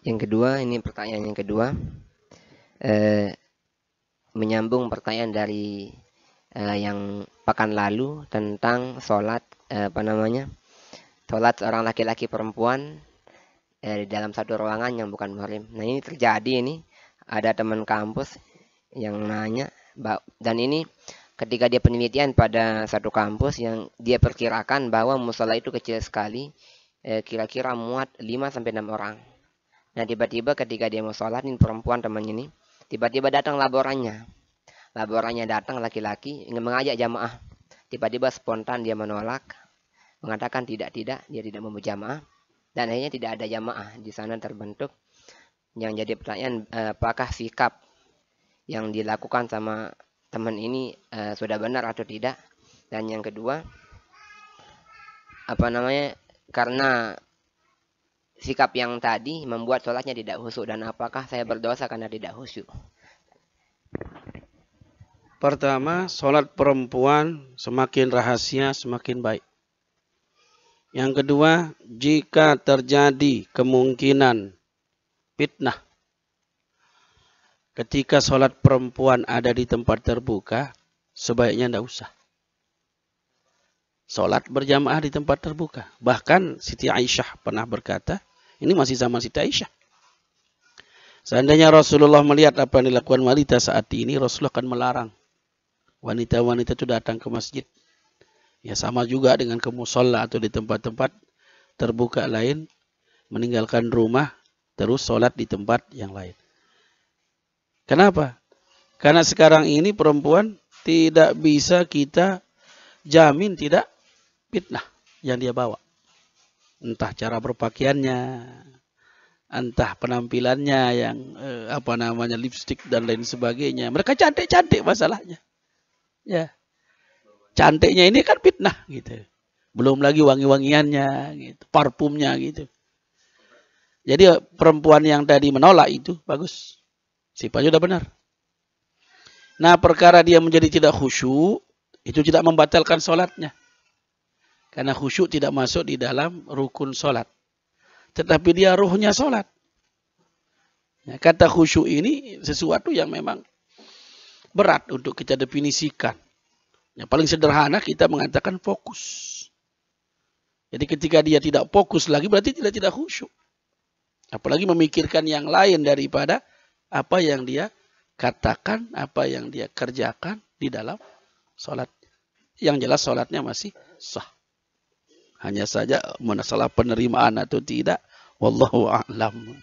Yang kedua, ini pertanyaan yang kedua, eh, menyambung pertanyaan dari yang pekan lalu tentang sholat, apa namanya, sholat seorang laki-laki perempuan di dalam satu ruangan yang bukan muhrim. Nah ini terjadi ini, ada teman kampus yang nanya, dan ini ketika dia penelitian pada satu kampus yang dia perkirakan bahwa musola itu kecil sekali, kira-kira muat 5 sampai 6 orang. Nah, tiba-tiba ketika dia mau sholat, ini perempuan temannya ini, tiba-tiba datang laborannya. Laborannya datang laki-laki, ingin mengajak jamaah. Tiba-tiba spontan dia menolak, mengatakan tidak, dia tidak mau berjamaah. Dan akhirnya tidak ada jamaah. Di sana terbentuk yang jadi pertanyaan, apakah sikap yang dilakukan sama teman ini sudah benar atau tidak. Dan yang kedua, apa namanya, karena sikap yang tadi membuat sholatnya tidak khusyuk, dan apakah saya berdosa karena tidak khusyuk? Pertama, sholat perempuan semakin rahasia, semakin baik. Yang kedua, jika terjadi kemungkinan fitnah ketika sholat perempuan ada di tempat terbuka, sebaiknya tidak usah. Sholat berjamaah di tempat terbuka. Bahkan Siti Aisyah pernah berkata, ini masih zaman Siti Aisyah. Seandainya Rasulullah melihat apa yang dilakukan wanita saat ini, Rasulullah akan melarang wanita-wanita itu datang ke masjid. Ya sama juga dengan ke musola atau di tempat-tempat terbuka lain, meninggalkan rumah, terus sholat di tempat yang lain. Kenapa? Karena sekarang ini perempuan tidak bisa kita jamin tidak fitnah yang dia bawa. Entah cara berpakaiannya, entah penampilannya yang lipstik dan lain sebagainya. Mereka cantik-cantik masalahnya. Ya. Cantiknya ini kan fitnah gitu. Belum lagi wangi-wangiannya gitu, parfumnya gitu. Jadi perempuan yang tadi menolak itu bagus. Sifatnya sudah benar. Nah, perkara dia menjadi tidak khusyuk, itu tidak membatalkan sholatnya. Karena khusyuk tidak masuk di dalam rukun sholat. Tetapi dia ruhnya sholat. Ya, kata khusyuk ini sesuatu yang memang berat untuk kita definisikan. Yang paling sederhana kita mengatakan fokus. Jadi ketika dia tidak fokus lagi berarti tidak khusyuk. Apalagi memikirkan yang lain daripada apa yang dia katakan, apa yang dia kerjakan di dalam sholat. Yang jelas sholatnya masih sah. Hanya saja masalah penerimaan atau tidak, wallahu a'lam.